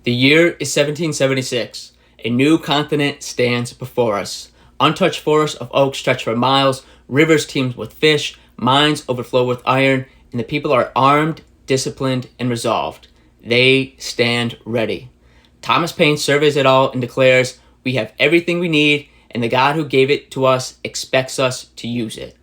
The year is 1776. A new continent stands before us. Untouched forests of oak stretch for miles, rivers teem with fish, mines overflow with iron, and the people are armed, disciplined, and resolved. They stand ready. Thomas Paine surveys it all and declares, "We have everything we need, and the God who gave it to us expects us to use it."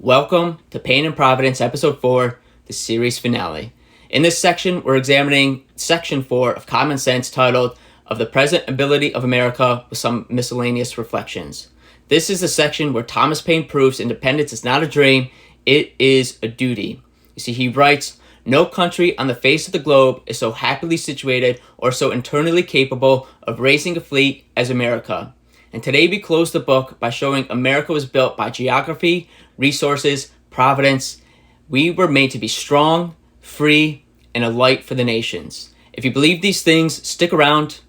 Welcome to Paine Providence, Episode 4, the series finale. In this section, we're examining Section 4 of Common Sense, titled, "Of the Present Ability of America with Some Miscellaneous Reflections." This is the section where Thomas Paine proves independence is not a dream, it is a duty. You see, he writes, "No country on the face of the globe is so happily situated or so internally capable of raising a fleet as America." And today we close the book by showing America was built by geography, resources, providence. We were made to be strong, free, and a light for the nations. If you believe these things, stick around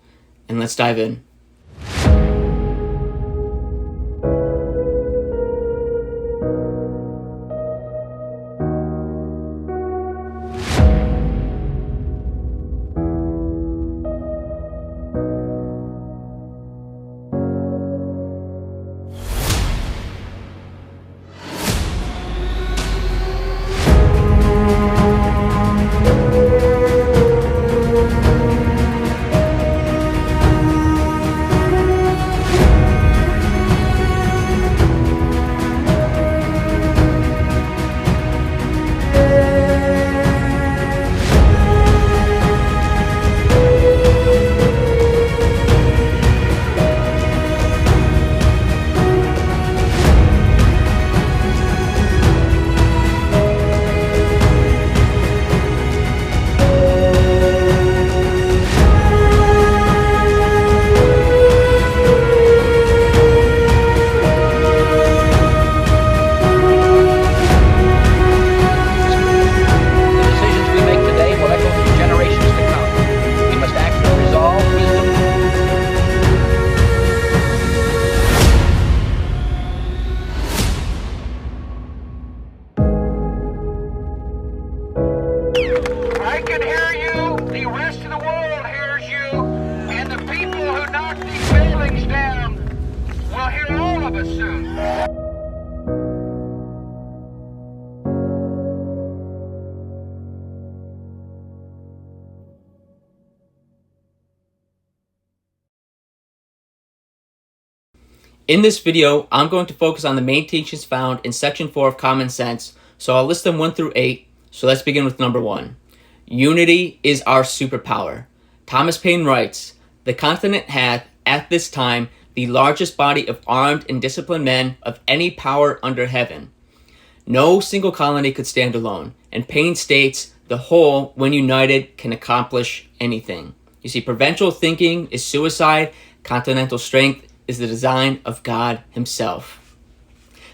and let's dive in. In this video, I'm going to focus on the main teachings found in Section 4 of Common Sense, so I'll list them 1 through 8. So let's begin with number 1. Unity is our superpower. Thomas Paine writes, "The continent hath, at this time, the largest body of armed and disciplined men of any power under heaven." No single colony could stand alone, and Paine states, "The whole, when united, can accomplish anything." You see, provincial thinking is suicide, continental strength is the design of God himself.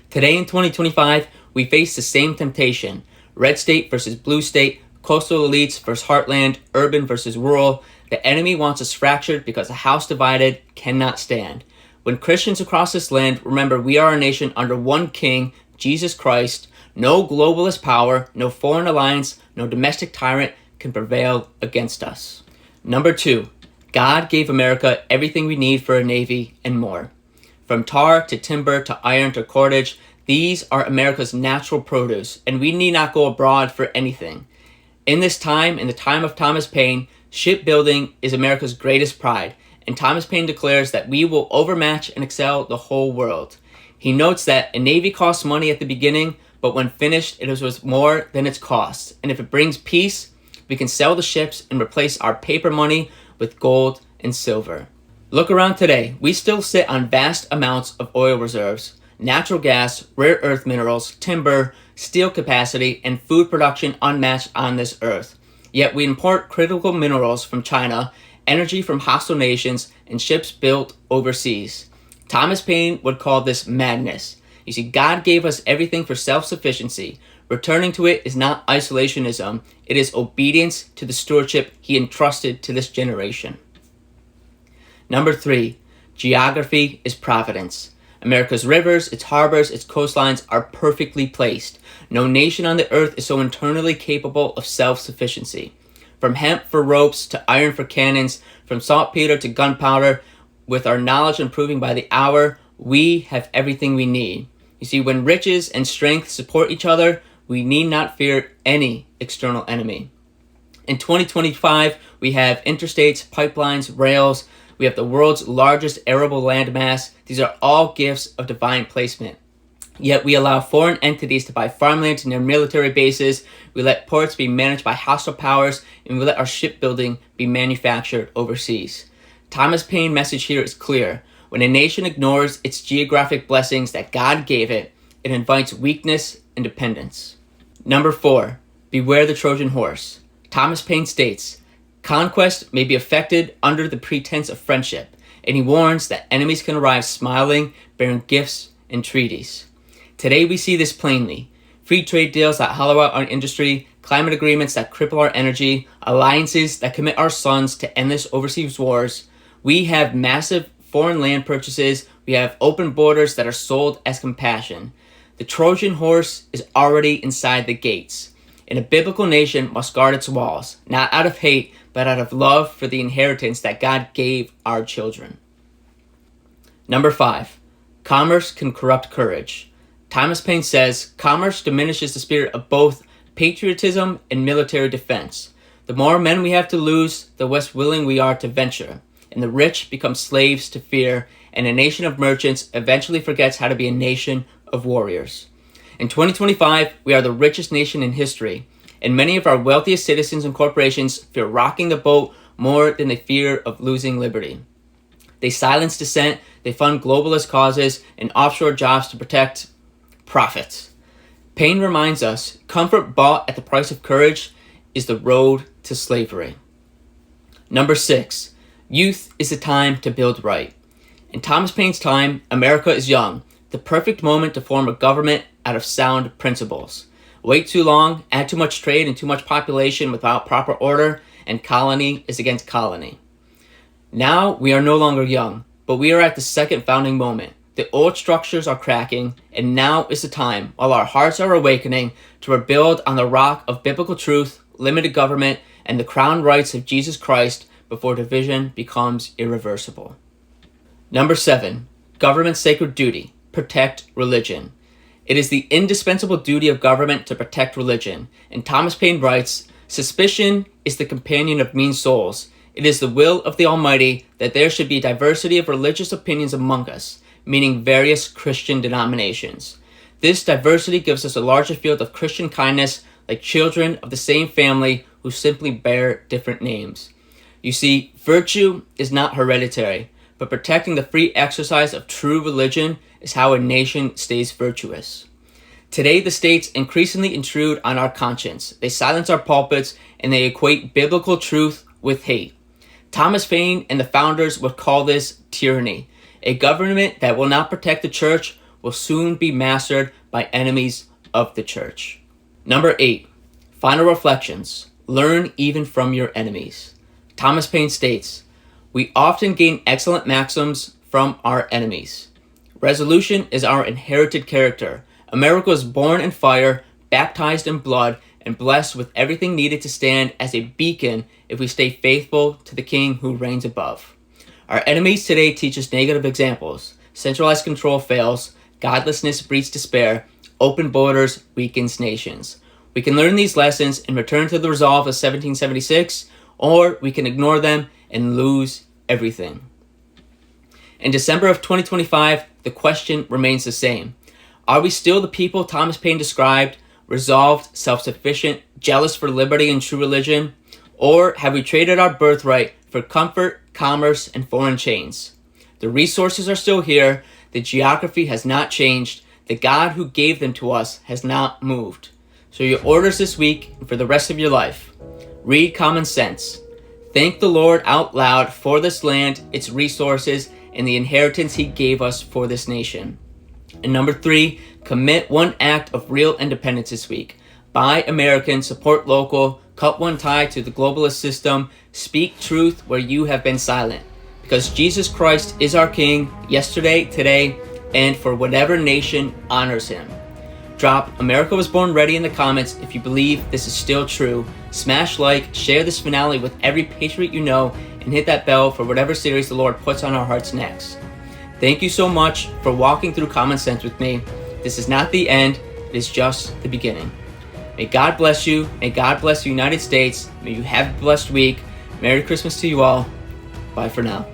Today in 2025, we face the same temptation. Red state versus blue state, coastal elites versus heartland, urban versus rural. The enemy wants us fractured because a house divided cannot stand. When Christians across this land remember we are a nation under one king, Jesus Christ, no globalist power, no foreign alliance, no domestic tyrant can prevail against us. Number 2. God gave America everything we need for a navy and more. From tar to timber to iron to cordage, these are America's natural produce, and we need not go abroad for anything. In this time, in the time of Thomas Paine, shipbuilding is America's greatest pride, and Thomas Paine declares that we will overmatch and excel the whole world. He notes that a navy costs money at the beginning, but when finished, it is worth more than its costs. And if it brings peace, we can sell the ships and replace our paper money with gold and silver. Look around today. We still sit on vast amounts of oil reserves, natural gas, rare earth minerals, timber, steel capacity, and food production unmatched on this earth. Yet we import critical minerals from China, energy from hostile nations, and ships built overseas. Thomas Paine would call this madness. You see, God gave us everything for self-sufficiency. Returning to it is not isolationism, it is obedience to the stewardship he entrusted to this generation. Number 3, geography is providence. America's rivers, its harbors, its coastlines are perfectly placed. No nation on the earth is so internally capable of self-sufficiency. From hemp for ropes to iron for cannons, from saltpeter to gunpowder, with our knowledge improving by the hour, we have everything we need. You see, when riches and strength support each other, we need not fear any external enemy. In 2025, we have interstates, pipelines, rails. We have the world's largest arable landmass. These are all gifts of divine placement. Yet we allow foreign entities to buy farmland near military bases. We let ports be managed by hostile powers, and we let our shipbuilding be manufactured overseas. Thomas Paine's message here is clear. When a nation ignores its geographic blessings that God gave it, it invites weakness and dependence. Number 4, beware the Trojan horse. Thomas Paine states, conquest may be effected under the pretense of friendship, and he warns that enemies can arrive smiling, bearing gifts and treaties. Today we see this plainly. Free trade deals that hollow out our industry, climate agreements that cripple our energy, alliances that commit our sons to endless overseas wars. We have massive foreign land purchases. We have open borders that are sold as compassion. The Trojan horse is already inside the gates. And a biblical nation must guard its walls, not out of hate, but out of love for the inheritance that God gave our children. Number 5, commerce can corrupt courage. Thomas Paine says, commerce diminishes the spirit of both patriotism and military defense. The more men we have to lose, the less willing we are to venture. And the rich become slaves to fear, and a nation of merchants eventually forgets how to be a nation of warriors. In 2025, we are the richest nation in history, and many of our wealthiest citizens and corporations fear rocking the boat more than they fear of losing liberty. They silence dissent, they fund globalist causes and offshore jobs to protect profits. Paine reminds us, comfort bought at the price of courage is the road to slavery. Number 6, youth is the time to build right. In Thomas Paine's time, America is young, the perfect moment to form a government out of sound principles. Wait too long, add too much trade and too much population without proper order, and colony is against colony. Now we are no longer young, but we are at the second founding moment. The old structures are cracking, and now is the time, while our hearts are awakening, to rebuild on the rock of biblical truth, limited government, and the crown rights of Jesus Christ before division becomes irreversible. Number 7, government's sacred duty, protect religion. It is the indispensable duty of government to protect religion. And Thomas Paine writes, suspicion is the companion of mean souls. It is the will of the Almighty that there should be diversity of religious opinions among us, meaning various Christian denominations. This diversity gives us a larger field of Christian kindness, like children of the same family who simply bear different names. You see, virtue is not hereditary, but protecting the free exercise of true religion is how a nation stays virtuous. Today, the states increasingly intrude on our conscience. They silence our pulpits, and they equate biblical truth with hate. Thomas Paine and the founders would call this tyranny. A government that will not protect the church will soon be mastered by enemies of the church. Number 8, final reflections. Learn even from your enemies. Thomas Paine states, we often gain excellent maxims from our enemies. Resolution is our inherited character. America was born in fire, baptized in blood, and blessed with everything needed to stand as a beacon if we stay faithful to the King who reigns above. Our enemies today teach us negative examples. Centralized control fails, godlessness breeds despair, open borders weakens nations. We can learn these lessons and return to the resolve of 1776, or we can ignore them and lose everything. In December of 2025, the question remains the same. Are we still the people Thomas Paine described, resolved, self-sufficient, jealous for liberty and true religion? Or have we traded our birthright for comfort, commerce, and foreign chains? The resources are still here. The geography has not changed. The God who gave them to us has not moved. So your orders this week and for the rest of your life. Read Common Sense. Thank the Lord out loud for this land, its resources, and the inheritance he gave us for this nation. And number 3, commit one act of real independence this week. Buy American, support local, cut one tie to the globalist system, speak truth where you have been silent. Because Jesus Christ is our King, yesterday, today, and for whatever nation honors him. Drop America Was Born Ready in the comments if you believe this is still true. Smash like, share this finale with every patriot you know, and hit that bell for whatever series the Lord puts on our hearts next. Thank you so much for walking through Common Sense with me. This is not the end, it is just the beginning. May God bless you. May God bless the United States. May you have a blessed week. Merry Christmas to you all. Bye for now.